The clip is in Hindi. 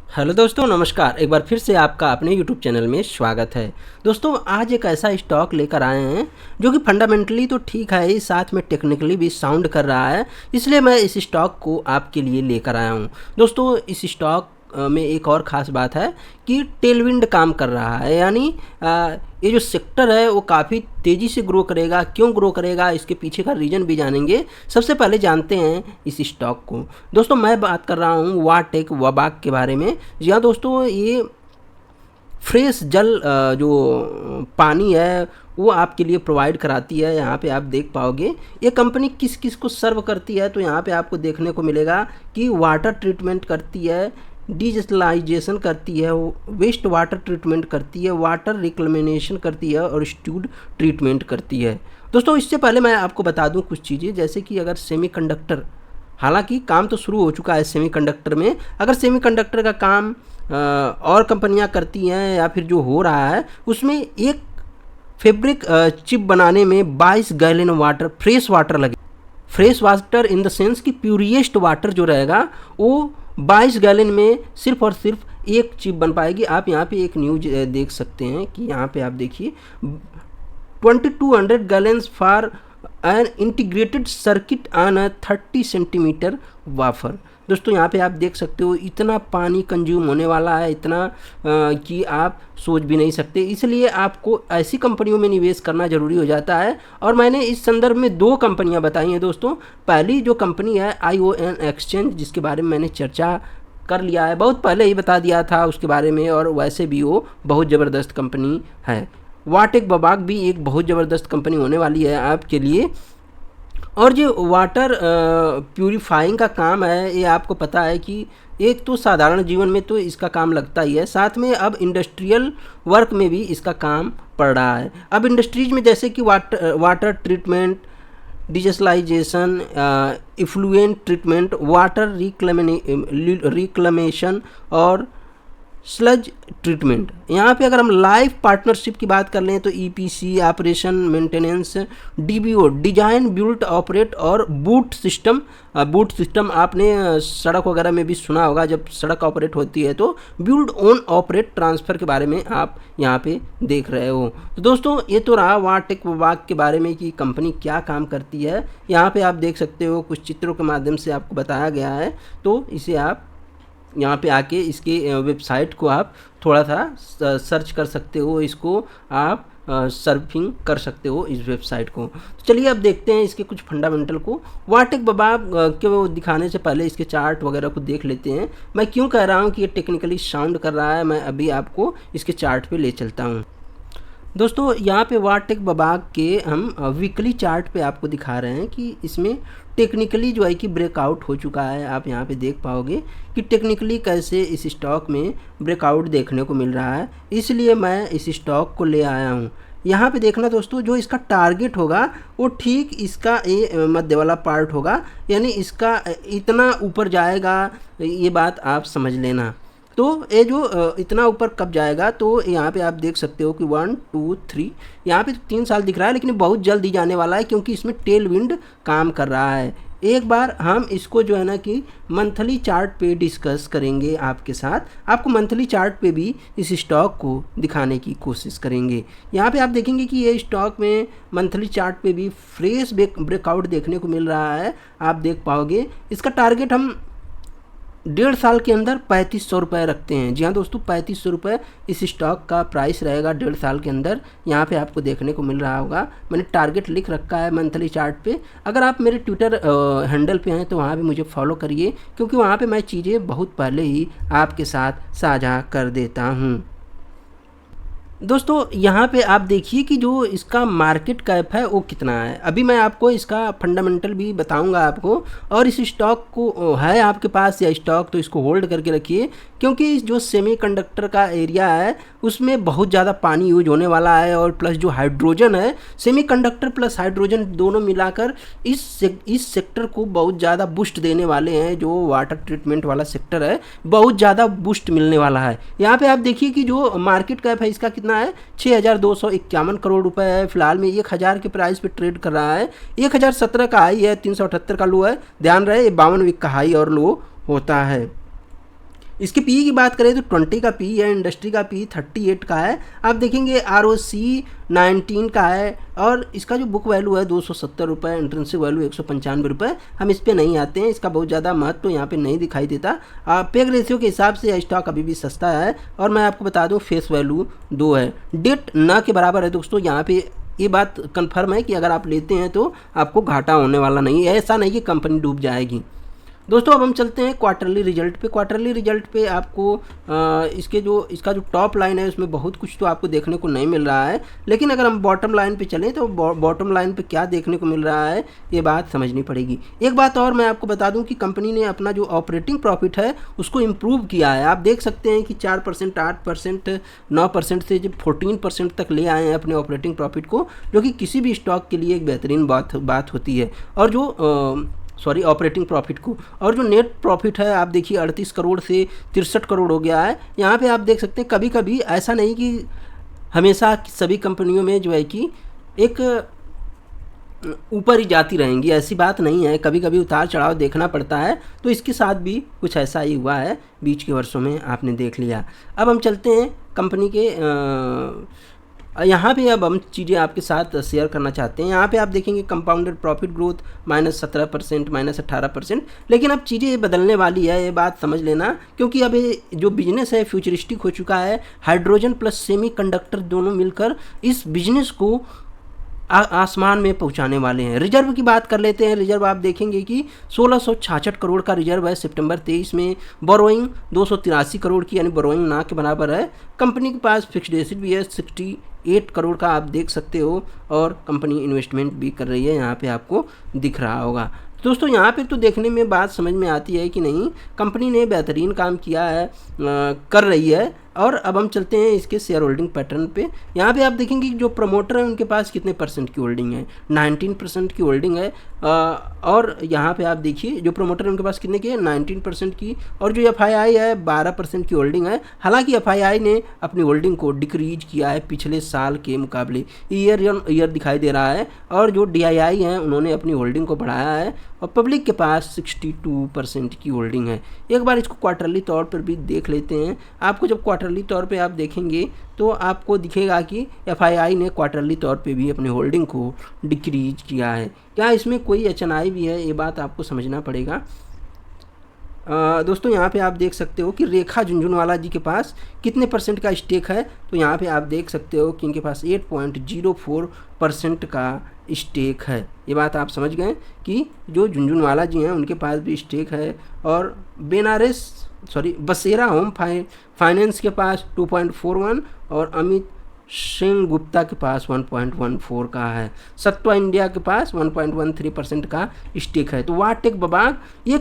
हेलो दोस्तों, नमस्कार। एक बार फिर से आपका अपने यूट्यूब चैनल में स्वागत है। दोस्तों, आज एक ऐसा स्टॉक लेकर आए हैं जो कि फंडामेंटली तो ठीक है ही, साथ में टेक्निकली भी साउंड कर रहा है। इसलिए मैं इस स्टॉक को आपके लिए लेकर आया हूं। दोस्तों, इस स्टॉक में एक और ख़ास बात है कि टेलविंड काम कर रहा है, यानी ये जो सेक्टर है वो काफ़ी तेज़ी से ग्रो करेगा। क्यों ग्रो करेगा, इसके पीछे का रीज़न भी जानेंगे। सबसे पहले जानते हैं इस स्टॉक को। दोस्तों, मैं बात कर रहा हूँ वाटेक वबाक के बारे में। जी हाँ दोस्तों, ये फ्रेश जल जो पानी है वो आपके लिए प्रोवाइड कराती है। यहाँ पे आप देख पाओगे ये कंपनी किस किस को सर्व करती है। तो यहाँ पे आपको देखने को मिलेगा कि वाटर ट्रीटमेंट करती है, डिजिटलाइजेशन करती है, वेस्ट वाटर ट्रीटमेंट करती है, वाटर रिक्लेमेशन करती है और स्ट्यूड ट्रीटमेंट करती है। दोस्तों, इससे पहले मैं आपको बता दूं कुछ चीज़ें, जैसे कि अगर सेमीकंडक्टर, हालांकि काम तो शुरू हो चुका है सेमीकंडक्टर में, अगर सेमीकंडक्टर का काम और कंपनियां करती हैं या फिर जो हो रहा है उसमें एक फैब्रिक चिप बनाने में 22 गैलन वाटर, फ्रेश वाटर लगे। Fresh water in the sense कि प्यूरिएस्ट वाटर जो रहेगा वो 22 गैलन में सिर्फ और सिर्फ एक चिप बन पाएगी। आप यहाँ पे एक न्यूज देख सकते हैं कि यहाँ पे आप देखिए 2200 gallons for an integrated circuit on a 30 centimetre wafer. दोस्तों, यहाँ पे आप देख सकते हो इतना पानी कंज्यूम होने वाला है, इतना कि आप सोच भी नहीं सकते। इसलिए आपको ऐसी कंपनियों में निवेश करना ज़रूरी हो जाता है। और मैंने इस संदर्भ में दो कंपनियाँ बताई हैं दोस्तों। पहली जो कंपनी है ION एक्सचेंज, जिसके बारे में मैंने चर्चा कर लिया है, बहुत पहले ही बता दिया था उसके बारे में, और वैसे भी वो बहुत ज़बरदस्त कंपनी है। वाटेक वबाक भी एक बहुत ज़बरदस्त कंपनी होने वाली है आपके लिए। और जो वाटर प्यूरिफाइंग का काम है, ये आपको पता है कि एक तो साधारण जीवन में तो इसका काम लगता ही है, साथ में अब इंडस्ट्रियल वर्क में भी इसका काम पड़ रहा है। अब इंडस्ट्रीज में जैसे कि water treatment, digitalization, effluent treatment, water reclamation और स्लज ट्रीटमेंट। यहाँ पे अगर हम लाइफ पार्टनरशिप की बात कर लें तो EPC, operation maintenance, DBO, design built operate और बूट सिस्टम। बूट सिस्टम आपने सड़क वगैरह में भी सुना होगा, जब सड़क ऑपरेट होती है तो बिल्ड ओन ऑपरेट ट्रांसफ़र के बारे में आप यहाँ पे देख रहे हो। तो दोस्तों, ये तो रहा वाटेक वबाक के बारे में कि कंपनी क्या काम करती है। यहाँ पे आप देख सकते हो कुछ चित्रों के माध्यम से आपको बताया गया है। तो इसे आप यहाँ पे आके इसके वेबसाइट को आप थोड़ा सा सर्च कर सकते हो, इसको आप सर्फिंग कर सकते हो इस वेबसाइट को। तो चलिए अब देखते हैं इसके कुछ फंडामेंटल को। वाटेक वबाक के वो दिखाने से पहले इसके चार्ट वगैरह को देख लेते हैं। मैं क्यों कह रहा हूँ कि ये टेक्निकली साउंड कर रहा है, मैं अभी आपको इसके चार्ट पे ले चलता हूँ। दोस्तों, यहाँ पे वाटेक वबाक के हम वीकली चार्ट पे आपको दिखा रहे हैं कि इसमें टेक्निकली जो है कि ब्रेकआउट हो चुका है। आप यहाँ पे देख पाओगे कि टेक्निकली कैसे इस स्टॉक में ब्रेकआउट देखने को मिल रहा है, इसलिए मैं इस स्टॉक को ले आया हूँ। यहाँ पे देखना दोस्तों, जो इसका टारगेट होगा वो ठीक इसका ये मध्य वाला पार्ट होगा, यानी इसका इतना ऊपर जाएगा, ये बात आप समझ लेना। तो ये जो इतना ऊपर कब जाएगा, तो यहाँ पे आप देख सकते हो कि 1 2 3, यहाँ पे 3 साल दिख रहा है, लेकिन बहुत जल्द ही जाने वाला है क्योंकि इसमें टेल विंड काम कर रहा है। एक बार हम इसको जो है ना कि मंथली चार्ट पे डिस्कस करेंगे आपके साथ। आपको मंथली चार्ट पे भी इस स्टॉक को दिखाने की कोशिश करेंगे। यहाँ पे आप देखेंगे कि ये स्टॉक में मंथली चार्ट पे भी फ्रेश ब्रेकआउट देखने को मिल रहा है। आप देख पाओगे इसका टारगेट हम 1.5 साल के अंदर 3500 रुपये रखते हैं। जी हाँ दोस्तों, 3500 रुपये इस स्टॉक का प्राइस रहेगा 1.5 साल के अंदर। यहाँ पे आपको देखने को मिल रहा होगा, मैंने टारगेट लिख रखा है मंथली चार्ट पे। अगर आप मेरे ट्विटर हैंडल पे हैं तो वहाँ भी मुझे फॉलो करिए, क्योंकि वहाँ पे मैं चीज़ें बहुत पहले ही आपके साथ साझा कर देता हूँ। दोस्तों, यहाँ पे आप देखिए कि जो इसका मार्केट कैप है वो कितना है। अभी मैं आपको इसका फंडामेंटल भी बताऊंगा आपको। और इस स्टॉक को है आपके पास या स्टॉक, तो इसको होल्ड करके रखिए, क्योंकि जो सेमीकंडक्टर का एरिया है उसमें बहुत ज़्यादा पानी यूज होने वाला है। और प्लस जो हाइड्रोजन है, सेमीकंडक्टर प्लस हाइड्रोजन दोनों मिलाकर इस सेक्टर को बहुत ज़्यादा बूस्ट देने वाले हैं। जो वाटर ट्रीटमेंट वाला सेक्टर है, बहुत ज़्यादा बूस्ट मिलने वाला है। यहाँ पे आप देखिए कि जो मार्केट कैप है इसका कितना है, 6251 करोड़ रुपए है। फिलहाल में 1000 के प्राइस पे ट्रेड कर रहा है। 1017 का हाई है, 378 का लो है। ध्यान रहे, 52 वीक का हाई और लो होता है। इसके पी की बात करें तो 20 का पी है, इंडस्ट्री का पी 38 का है। आप देखेंगे ROC 19 का है और इसका जो बुक वैल्यू है 270 रुपये, इंट्रेंसिक वैल्यू 195 रुपये। हम इस पे नहीं आते हैं, इसका बहुत ज़्यादा महत्व तो यहाँ पे नहीं दिखाई देता। पेग रेशियो के हिसाब से यह स्टॉक अभी भी सस्ता है। और मैं आपको बता दूँ फेस वैल्यू 2 है, डेट न के बराबर है। दोस्तों यहाँ पे ये बात कन्फर्म है कि अगर आप लेते हैं तो आपको घाटा होने वाला नहीं है, ऐसा नहीं कि कंपनी डूब जाएगी। दोस्तों अब हम चलते हैं क्वार्टरली रिजल्ट पे। क्वार्टरली रिजल्ट पे आपको इसका जो टॉप लाइन है उसमें बहुत कुछ तो आपको देखने को नहीं मिल रहा है, लेकिन अगर हम बॉटम लाइन पे चलें तो बॉटम लाइन पे क्या देखने को मिल रहा है ये बात समझनी पड़ेगी। एक बात और मैं आपको बता दूं कि कंपनी ने अपना जो ऑपरेटिंग प्रॉफिट है उसको इम्प्रूव किया है। आप देख सकते हैं कि 4%, 8%, 9% से जब 14% तक ले आए हैं अपने ऑपरेटिंग प्रॉफिट को, जो कि किसी भी स्टॉक के लिए एक बेहतरीन बात होती है। और जो ऑपरेटिंग प्रॉफिट को, और जो नेट प्रॉफिट है आप देखिए 38 करोड़ से 63 करोड़ हो गया है। यहाँ पे आप देख सकते हैं कभी कभी ऐसा नहीं कि हमेशा सभी कंपनियों में जो है कि एक ऊपर ही जाती रहेंगी, ऐसी बात नहीं है, कभी कभी उतार चढ़ाव देखना पड़ता है। तो इसके साथ भी कुछ ऐसा ही हुआ है बीच के वर्षों में, आपने देख लिया। अब हम चलते हैं कंपनी के यहाँ पे अब हम चीज़ें आपके साथ शेयर करना चाहते हैं। यहाँ पे आप देखेंगे कंपाउंडेड प्रॉफिट ग्रोथ -17%, -18%। लेकिन अब चीज़ें बदलने वाली है, ये बात समझ लेना, क्योंकि अब ये जो बिजनेस है फ्यूचरिस्टिक हो चुका है। हाइड्रोजन प्लस सेमीकंडक्टर दोनों मिलकर इस बिजनेस को आसमान में पहुंचाने वाले हैं। रिजर्व की बात कर लेते हैं। रिजर्व आप देखेंगे कि 1666 करोड़ का रिजर्व है सितंबर 23 में। बोरोइंग 283 करोड़ की, यानी बोरोइंग ना के बराबर है। कंपनी के पास फिक्स्ड एसेट भी है 68 करोड़ का, आप देख सकते हो। और कंपनी इन्वेस्टमेंट भी कर रही है, यहाँ पे आपको दिख रहा होगा। दोस्तों यहाँ पे तो देखने में बात समझ में आती है कि नहीं, कंपनी ने बेहतरीन काम किया है, कर रही है। और अब हम चलते हैं इसके शेयर होल्डिंग पैटर्न पे। यहाँ पे आप देखेंगे कि जो प्रमोटर हैं उनके पास कितने % की होल्डिंग है, 19% की होल्डिंग है। और यहाँ पे आप देखिए जो प्रमोटर है उनके पास कितने की है, 19% की। और जो FII है 12% की होल्डिंग है। हालांकि FII ने अपनी होल्डिंग को डिक्रीज किया है पिछले साल के मुकाबले, ईयर दिखाई दे रहा है। और जो DII हैं उन्होंने अपनी होल्डिंग को बढ़ाया है। और पब्लिक के पास 62% की होल्डिंग है। एक बार इसको क्वार्टरली तौर पर भी देख लेते हैं। आपको जब क्वार्टरली तौर पे आप देखेंगे तो आपको दिखेगा कि FII ने क्वार्टरली तौर पे भी अपनी होल्डिंग को डिक्रीज किया है। क्या इसमें कोई HNI भी है, ये बात आपको समझना पड़ेगा। दोस्तों यहाँ पे आप देख सकते हो कि रेखा झुनझुनवाला जी के पास कितने % का स्टेक है। तो यहाँ पे आप देख सकते हो कि इनके पास 8.04% का स्टेक है। ये बात आप समझ गए कि जो झुनझुनवाला जी हैं उनके पास भी स्टेक है। और बसेरा होम फाइनेंस के पास 2.41 और अमित सिंह गुप्ता के पास 1.14 का है। सत्वा इंडिया के पास 1.13% का स्टेक है। तो वाटेक बबाग ये